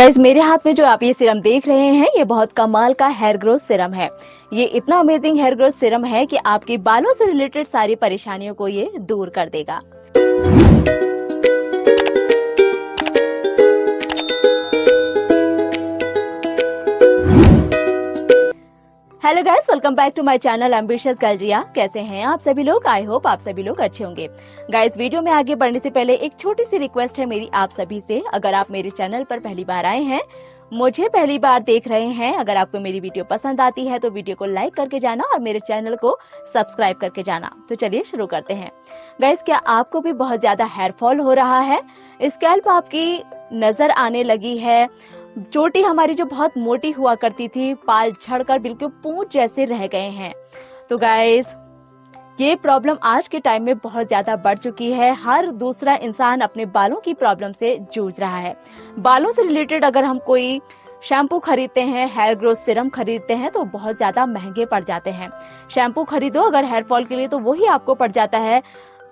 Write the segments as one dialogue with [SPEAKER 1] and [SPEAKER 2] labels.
[SPEAKER 1] Guys मेरे हाथ में जो आप ये सीरम देख रहे हैं ये बहुत कमाल का हेयर ग्रोथ सीरम है। ये इतना अमेजिंग हेयर ग्रोथ सीरम है कि आपके बालों से रिलेटेड सारी परेशानियों को ये दूर कर देगा। Hello guys, welcome back to my channel ambitious girl Jiya. कैसे हैं आप सभी लोग? आई होप आप सभी लोग अच्छे होंगे। गाइस वीडियो में आगे बढ़ने से पहले एक छोटी सी रिक्वेस्ट है मेरी आप सभी से। अगर आप मेरे चैनल पर पहली बार आए हैं, मुझे पहली बार देख रहे हैं, अगर आपको मेरी वीडियो पसंद आती है तो वीडियो को लाइक करके जाना और मेरे चैनल को सब्सक्राइब करके जाना। तो चलिए शुरू करते हैं। गाइस, क्या आपको भी बहुत ज्यादा हेयर फॉल हो रहा है? स्कैल्प आपकी नजर आने लगी है? चोटी हमारी जो बहुत मोटी हुआ करती थी, बाल झड़कर बिल्कुल पूंछ जैसे रह गए हैं। तो गाइस, ये प्रॉब्लम आज के टाइम में बहुत ज्यादा बढ़ चुकी है। हर दूसरा इंसान अपने बालों की प्रॉब्लम से जूझ रहा है। बालों से रिलेटेड अगर हम कोई शैम्पू खरीदते हैं, हेयर ग्रोथ सीरम खरीदते हैं तो बहुत ज्यादा महंगे पड़ जाते हैं। शैम्पू खरीदो अगर हेयर फॉल के लिए तो वही आपको पड़ जाता है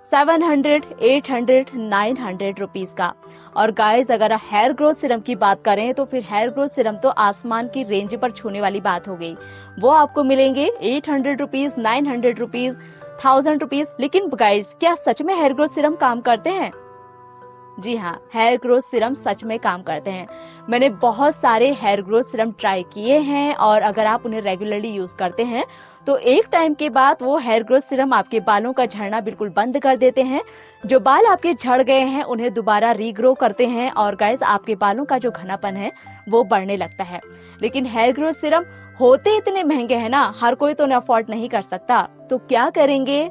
[SPEAKER 1] 700, 800, 900 रुपीज का। और गाइस, अगर हेयर ग्रोथ सीरम की बात करें तो फिर हेयर ग्रोथ सीरम तो आसमान की रेंज पर छूने वाली बात हो गई। वो आपको मिलेंगे 800 रुपीज, 900 रुपीज, 1000 रुपीज। लेकिन गाइस, क्या सच में हेयर ग्रोथ सीरम काम करते हैं? जी हाँ, हेयर ग्रोथ सीरम सच में काम करते हैं। मैंने बहुत सारे हेयर ग्रोथ सीरम ट्राई किए हैं और अगर आप उन्हें रेगुलरली यूज करते हैं तो एक टाइम के बाद वो हेयर ग्रोथ सीरम आपके बालों का झड़ना बिल्कुल बंद कर देते हैं। जो बाल आपके झड़ गए हैं उन्हें दोबारा रीग्रो करते हैं और गाइस, आपके बालों का जो घनापन है वो बढ़ने लगता है। लेकिन हेयर ग्रोथ सीरम होते इतने महंगे हैं ना, हर कोई तो अफोर्ड नहीं कर सकता। तो क्या करेंगे?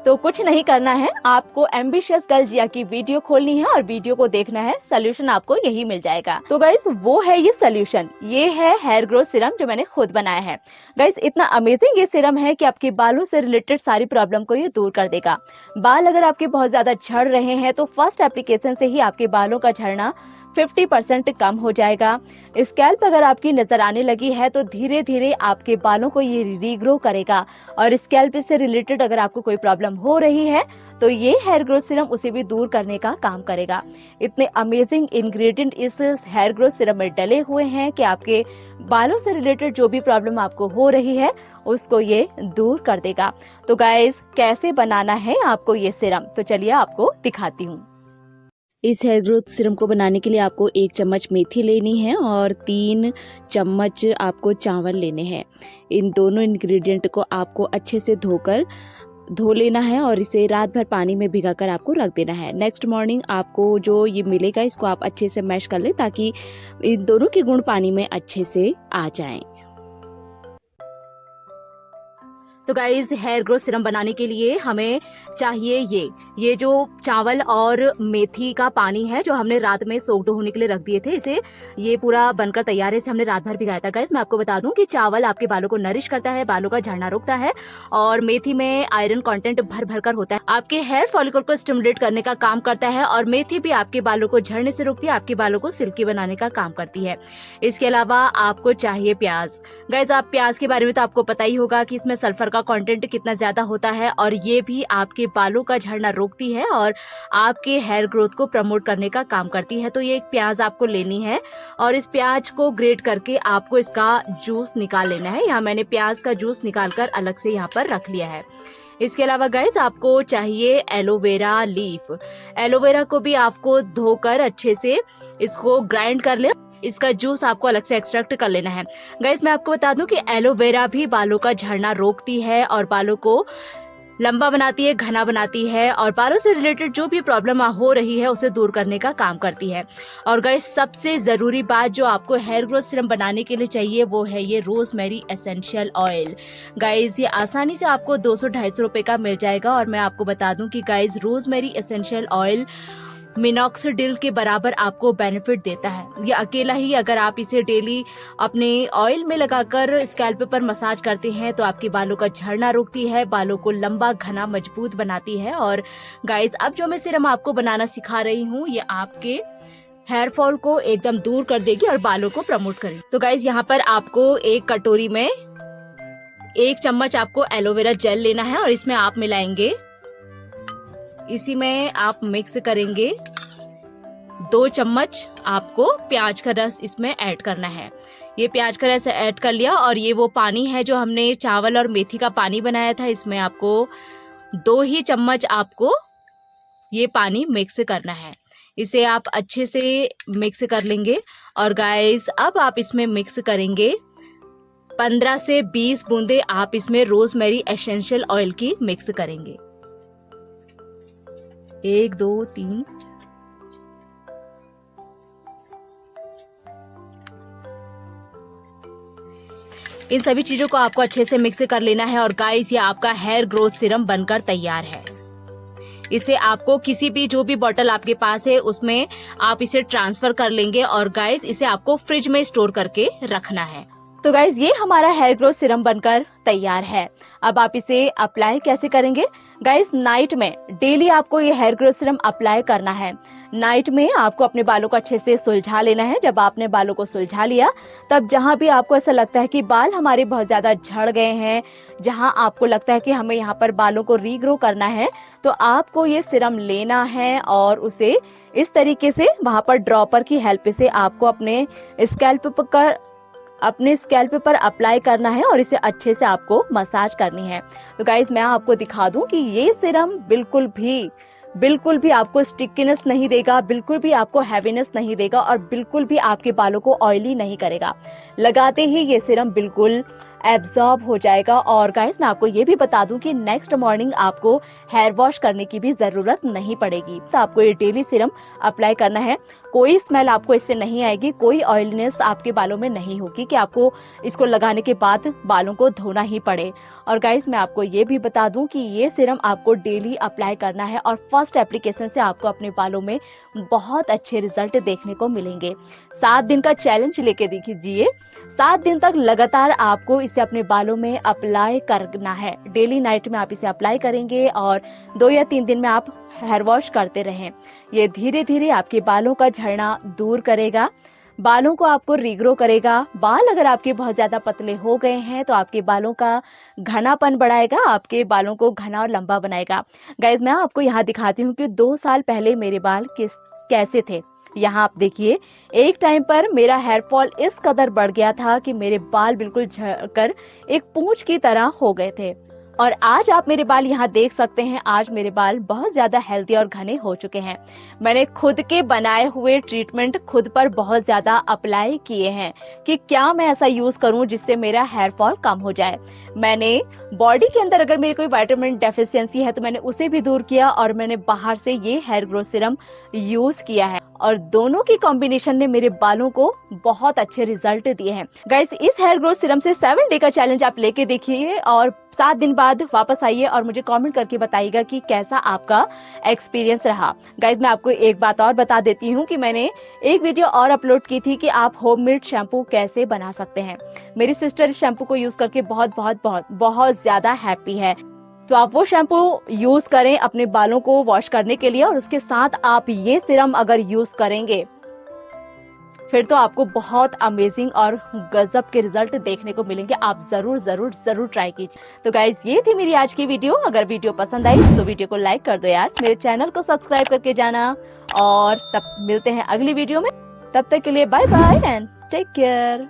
[SPEAKER 1] तो कुछ नहीं करना है, आपको एम्बिशियस गर्ल जिया की वीडियो खोलनी है और वीडियो को देखना है। सोल्यूशन आपको यही मिल जाएगा। तो गाइस, वो है ये सोल्यूशन। ये है हेयर ग्रोथ सीरम जो मैंने खुद बनाया है। गाइस, इतना अमेजिंग ये सीरम है कि आपके बालों से रिलेटेड सारी प्रॉब्लम को ये दूर कर देगा। बाल अगर आपके बहुत ज्यादा झड़ रहे हैं तो फर्स्ट एप्लीकेशन से ही आपके बालों का झड़ना 50% कम हो जाएगा। स्कैल्प अगर आपकी नजर आने लगी है तो धीरे धीरे आपके बालों को ये रीग्रो करेगा। और स्कैल्प से रिलेटेड अगर आपको कोई प्रॉब्लम हो रही है तो ये हेयर ग्रोथ सीरम उसे भी दूर करने का काम करेगा। इतने अमेजिंग इंग्रेडिएंट इस हेयर ग्रोथ सीरम में डले हुए हैं कि आपके बालों से रिलेटेड जो भी प्रॉब्लम आपको हो रही है उसको ये दूर कर देगा। तो गाइस, कैसे बनाना है आपको ये सीरम, तो चलिए आपको दिखाती हूँ। इस हेयर ग्रोथ सीरम को बनाने के लिए आपको 1 चम्मच मेथी लेनी है और 3 चम्मच आपको चावल लेने हैं। इन दोनों इंग्रेडिएंट को आपको अच्छे से धो लेना है और इसे रात भर पानी में भिगाकर आपको रख देना है। नेक्स्ट मॉर्निंग आपको जो ये मिलेगा इसको आप अच्छे से मैश कर ले ताकि इन दोनों के गुण पानी में अच्छे से आ जाएं। तो गाइज, हेयर ग्रोथ सीरम बनाने के लिए हमें चाहिए ये जो चावल और मेथी का पानी है जो हमने रात में सोक्ड होने के लिए रख दिए थे। इसे ये पूरा बनकर तैयार है, इसे हमने रात भर भिगाया था। गाइज, मैं आपको बता दूं कि चावल आपके बालों को नरिश करता है, बालों का झड़ना रोकता है और मेथी में आयरन कंटेंट भर भर कर होता है, आपके हेयर फॉलिकल को स्टिमुलेट करने का काम करता है। और मेथी भी आपके बालों को झड़ने से रोकती है, आपके बालों को सिल्की बनाने का काम करती है। इसके अलावा आपको चाहिए प्याज। गाइज, आप प्याज के बारे में तो आपको पता ही होगा कि इसमें सल्फर का कंटेंट कितना ज्यादा होता है और ये भी आपके बालों का झड़ना रोकती है और आपके हेयर ग्रोथ को प्रमोट करने का काम करती है। तो ये एक प्याज आपको लेनी है और इस प्याज को ग्रेट करके आपको इसका जूस निकाल लेना है। यहाँ मैंने प्याज का जूस निकालकर अलग से यहाँ पर रख लिया है। इसके अलावा गाइस, आपको चाहिए एलोवेरा लीफ। एलोवेरा को भी आपको धोकर अच्छे से इसको ग्राइंड कर ले, इसका जूस आपको अलग से एक्सट्रैक्ट कर लेना है। गाइस, मैं आपको बता दूं कि एलोवेरा भी बालों का झड़ना रोकती है और बालों को लंबा बनाती है, घना बनाती है और बालों से रिलेटेड जो भी प्रॉब्लम हो रही है उसे दूर करने का काम करती है। और गाइस, सबसे जरूरी बात जो आपको हेयर ग्रोथ सीरम बनाने के लिए चाहिए वो है ये रोजमेरी एसेंशियल ऑयल। गाइस, ये आसानी से आपको 200-250 रुपए का मिल जाएगा। और मैं आपको बता दूं कि guys, rosemary essential oil minoxidil के बराबर आपको बेनिफिट देता है। ये अकेला ही अगर आप इसे डेली अपने ऑयल में लगाकर स्कैल्प पर मसाज करते हैं तो आपके बालों का झड़ना रोकती है, बालों को लंबा, घना, मजबूत बनाती है। और गाइस, अब जो मैं सीरम आपको बनाना सिखा रही हूँ ये आपके हेयर फॉल को एकदम दूर कर देगी और बालों को प्रमोट करेगी। तो गाइस, यहाँ पर आपको एक कटोरी में 1 चम्मच आपको एलोवेरा जेल लेना है और इसमें आप मिलाएंगे, इसी में आप मिक्स करेंगे 2 चम्मच आपको प्याज का रस इसमें ऐड करना है। ये प्याज का रस ऐड कर लिया और ये वो पानी है जो हमने चावल और मेथी का पानी बनाया था, इसमें आपको 2 ही चम्मच आपको ये पानी मिक्स करना है। इसे आप अच्छे से मिक्स कर लेंगे। और गाइस अब आप इसमें मिक्स करेंगे 15 से 20 बूंदे आप इसमें रोजमेरी एसेंशियल ऑयल की मिक्स करेंगे। 1 2 3 इन सभी चीजों को आपको अच्छे से मिक्स कर लेना है। और गाइस ये आपका हेयर ग्रोथ सीरम बनकर तैयार है। इसे आपको किसी भी जो भी बॉटल आपके पास है उसमें आप इसे ट्रांसफर कर लेंगे। और गाइस इसे आपको फ्रिज में स्टोर करके रखना है। तो गाइस ये हमारा हेयर ग्रोथ सीरम बनकर तैयार है। अब आप इसे अप्लाई कैसे करेंगे? गाइस नाइट में डेली आपको ये हेयर ग्रोथ सीरम अप्लाई करना है। नाइट में आपको अपने बालों को अच्छे से सुलझा लेना है। जब आपने बालों को सुलझा लिया तब जहाँ भी आपको ऐसा लगता है कि बाल हमारे बहुत ज्यादा झड़ गए हैं, जहाँ आपको लगता है कि हमें यहाँ पर बालों को रीग्रो करना है, तो आपको ये सीरम लेना है और उसे इस तरीके से वहां पर ड्रॉपर की हेल्प से आपको अपने स्कैल्प पर अप्लाई करना है और इसे अच्छे से आपको मसाज करनी है। तो गाइस मैं आपको दिखा दूं कि ये सीरम बिल्कुल भी आपको स्टिकीनेस नहीं देगा, बिल्कुल भी आपको हैवीनेस नहीं देगा और बिल्कुल भी आपके बालों को ऑयली नहीं करेगा। लगाते ही ये सीरम बिल्कुल एब्जॉर्ब हो जाएगा। और गाइस मैं आपको ये भी बता दूं कि नेक्स्ट मॉर्निंग आपको हेयर वॉश करने की भी जरूरत नहीं पड़ेगी। तो आपको ये डेली सीरम अप्लाई करना है। कोई स्मेल आपको इससे नहीं आएगी, कोई ऑयलीनेस आपके बालों में नहीं होगी कि आपको इसको लगाने के बाद बालों को धोना ही पड़े। और गाइस मैं आपको ये भी बता दूं कि ये सीरम आपको डेली अप्लाई करना है और फर्स्ट एप्लीकेशन से आपको अपने बालों में बहुत अच्छे रिजल्ट देखने को मिलेंगे। 7 दिन का चैलेंज लेके दीजिए। 7 दिन तक लगातार आपको इसे अपने बालों में अप्लाई करना है। डेली नाइट में आप इसे अप्लाई करेंगे और 2 या 3 दिन में आप हेयर वॉश करते रहें। ये धीरे धीरे आपके बालों का झड़ना दूर करेगा, बालों को आपको रीग्रो करेगा। बाल अगर आपके बहुत ज्यादा पतले हो गए हैं तो आपके बालों का घनापन बढ़ाएगा, आपके बालों को घना और लंबा बनाएगा। गाइस मैं आपको यहाँ दिखाती हूँ कि 2 साल पहले मेरे बाल कैसे थे। यहाँ आप देखिए, एक टाइम पर मेरा हेयर फॉल इस कदर बढ़ गया था कि मेरे बाल बिल्कुल झड़कर एक पूंछ की तरह हो गए थे। और आज आप मेरे बाल यहाँ देख सकते हैं, आज मेरे बाल बहुत ज्यादा हेल्दी और घने हो चुके हैं। मैंने खुद के बनाए हुए ट्रीटमेंट खुद पर बहुत ज्यादा अप्लाई किए हैं कि क्या मैं ऐसा यूज करूं जिससे मेरा हेयर फॉल कम हो जाए। मैंने बॉडी के अंदर अगर मेरी कोई विटामिन डेफिशिएंसी है तो मैंने उसे भी दूर किया और मैंने बाहर से ये हेयर ग्रोथ सीरम यूज किया है और दोनों की कॉम्बिनेशन ने मेरे बालों को बहुत अच्छे रिजल्ट दिए हैं। गाइस इस हेयर ग्रोथ सीरम से 7 डे का चैलेंज आप लेके देखिए और 7 दिन बाद वापस आइए और मुझे कमेंट करके बताइएगा कि कैसा आपका एक्सपीरियंस रहा। गाइस मैं आपको एक बात और बता देती हूँ कि मैंने एक वीडियो और अपलोड की थी कि आप होममेड शैम्पू कैसे बना सकते हैं। मेरी सिस्टर इस शैम्पू को यूज करके बहुत ज्यादा हैप्पी है। तो आप वो शैम्पू यूज करें अपने बालों को वॉश करने के लिए और उसके साथ आप ये सीरम अगर यूज करेंगे फिर तो आपको बहुत अमेजिंग और गजब के रिजल्ट देखने को मिलेंगे। आप जरूर ट्राई कीजिए। तो गाइज ये थी मेरी आज की वीडियो। अगर वीडियो पसंद आई तो वीडियो को लाइक कर दो यार, मेरे चैनल को सब्सक्राइब करके जाना और तब मिलते हैं अगली वीडियो में। तब तक के लिए bye bye and take care.